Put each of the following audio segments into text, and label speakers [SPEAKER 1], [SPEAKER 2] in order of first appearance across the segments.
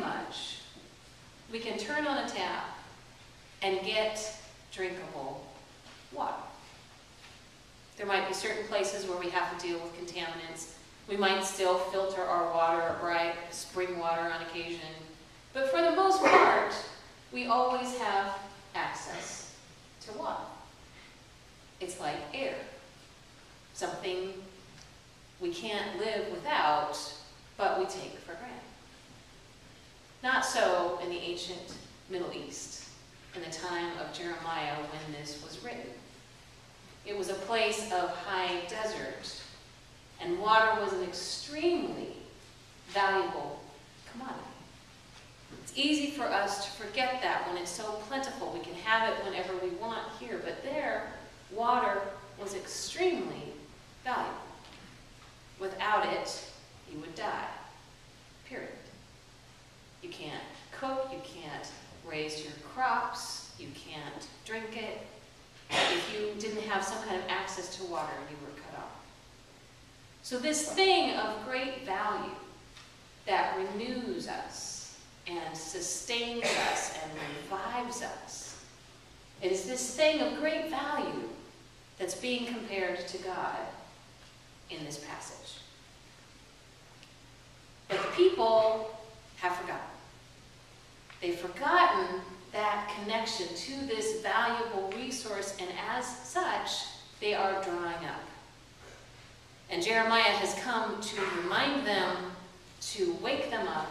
[SPEAKER 1] much, we can turn on a tap and get drinkable water. There might be certain places where we have to deal with contaminants. We might still filter our water or bright spring water on occasion. But for the most part, we always have access to water. It's like air, something we can't live without, but we take for granted. Not so in the ancient Middle East, in the time of Jeremiah when this was written. It was a place of high desert, and water was an extremely valuable commodity. It's easy for us to forget that when it's so plentiful. We can have it whenever we want here, but there, water was extremely valuable. Without it, you would die, period. You can't cook, you can't raise your crops, you can't drink it. If you didn't have some kind of access to water, you were cut off. So this thing of great value that renews us and sustains us and revives us, it is this thing of great value that's being compared to God in this passage. But the people have forgotten. They've forgotten that connection to this valuable resource, and as such, they are drying up. And Jeremiah has come to remind them, to wake them up,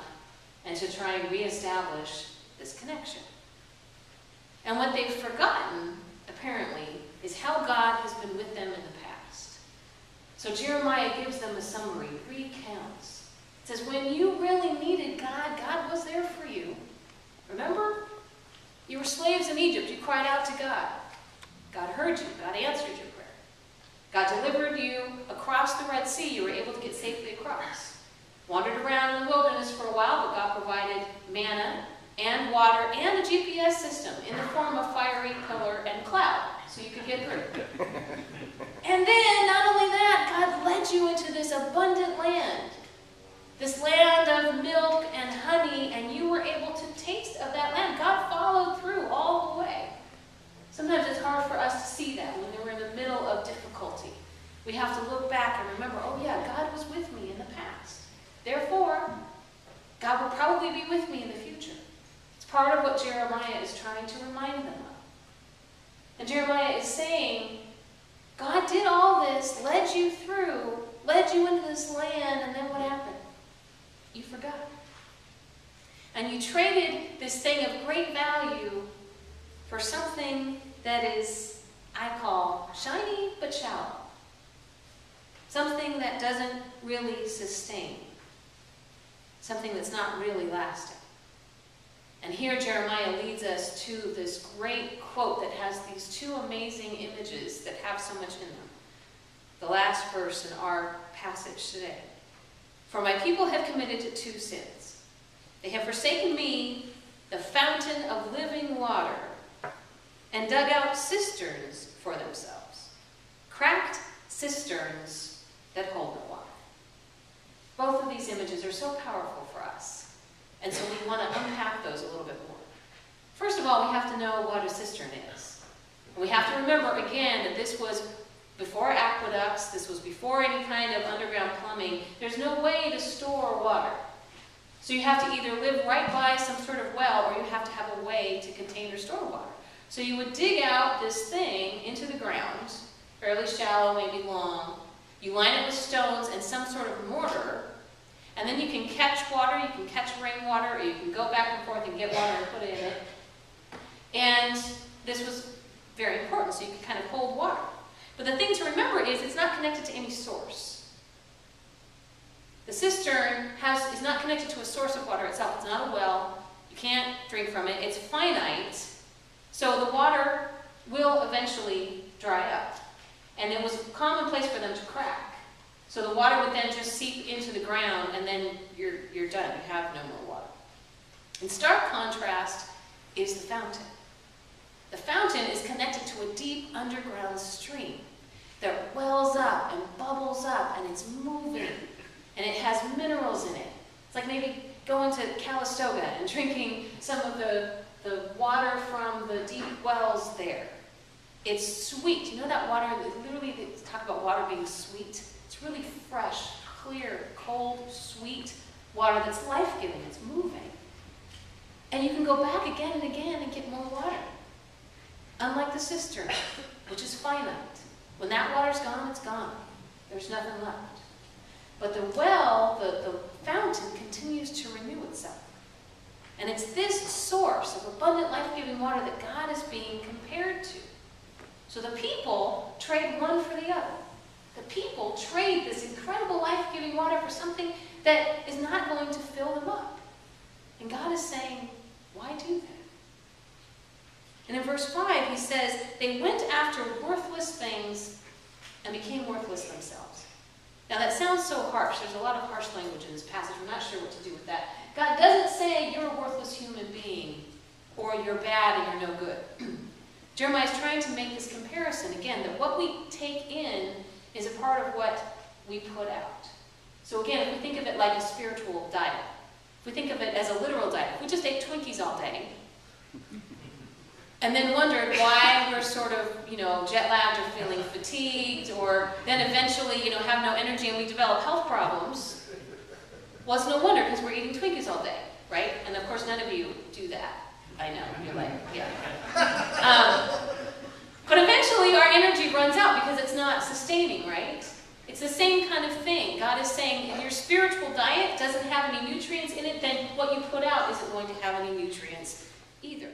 [SPEAKER 1] and to try and reestablish this connection. And what they've forgotten, apparently, is how God has been with them in the past. So Jeremiah gives them a summary, recounts. It says, when you really needed God, God was there for you. Remember? You were slaves in Egypt. You cried out to God. God heard you. God answered your prayer. God delivered you across the Red Sea. You were able to get safely across. Wandered around in the wilderness for a while, but God provided manna and water and a GPS system in the form of fiery pillar and cloud, so you could get through. And then, not only that, God led you into this abundant land. This land of milk and honey, and you were able to taste of that land. God followed through all the way. Sometimes it's hard for us to see that when we're in the middle of difficulty. We have to look back and remember, oh yeah, God was with me in the past. Therefore, God will probably be with me in the future. It's part of what Jeremiah is trying to remind them of. And Jeremiah is saying, God did all this, led you through, led you into this land, and then what happened? You forgot. And you traded this thing of great value for something that is, I call, shiny but shallow. Something that doesn't really sustain. Something that's not really lasting. And here Jeremiah leads us to this great quote that has these two amazing images that have so much in them. The last verse in our passage today. For my people have committed two sins. They have forsaken me, the fountain of living water, and dug out cisterns for themselves. Cracked cisterns that hold no water. Both of these images are so powerful for us. And so we want to unpack those a little bit more. First of all, we have to know what a cistern is. And we have to remember, again, that this was before aqueducts, this was before any kind of underground plumbing. There's no way to store water. So you have to either live right by some sort of well, or you have to have a way to contain or store water. So you would dig out this thing into the ground, fairly shallow, maybe long. You line it with stones and some sort of mortar, and then you can catch water, you can catch rainwater, or you can go back and forth and get water and put it in it. And this was very important, so you could kind of hold water. But the thing to remember is it's not connected to any source. The cistern is not connected to a source of water itself. It's not a well. You can't drink from it. It's finite. So the water will eventually dry up. And it was commonplace for them to crack. So the water would then just seep into the ground, and then you're done. You have no more water. In stark contrast is the fountain. The fountain is connected to a deep underground stream that wells up and bubbles up, and it's moving, and it has minerals in it. It's like maybe going to Calistoga and drinking some of the water from the deep wells there. It's sweet. You know that water, literally they talk about water being sweet. It's really fresh, clear, cold, sweet water that's life-giving, it's moving. And you can go back again and again and get more water. Unlike the cistern, which is finite. When that water's gone, it's gone. There's nothing left. But the well, the fountain, continues to renew itself. And it's this source of abundant life-giving water that God is being compared to. So the people trade one for the other. The people trade this incredible life-giving water for something that is not going to fill them up. And God is saying, why do that? And in verse 5, he says, they went after worthless things and became worthless themselves. Now that sounds so harsh. There's a lot of harsh language in this passage. I'm not sure what to do with that. God doesn't say you're a worthless human being or you're bad and you're no good. Jeremiah is trying to make this comparison, again, that what we take in is a part of what we put out. So again, if we think of it like a spiritual diet, if we think of it as a literal diet, if we just ate Twinkies all day, and then wondered why we're sort of, jet-lagged or feeling fatigued, or then eventually, have no energy and we develop health problems, well, it's no wonder because we're eating Twinkies all day, right? And of course, none of you do that. I know, you're like, yeah. But eventually our energy runs out because it's not sustaining, right? It's the same kind of thing. God is saying if your spiritual diet doesn't have any nutrients in it, then what you put out isn't going to have any nutrients either.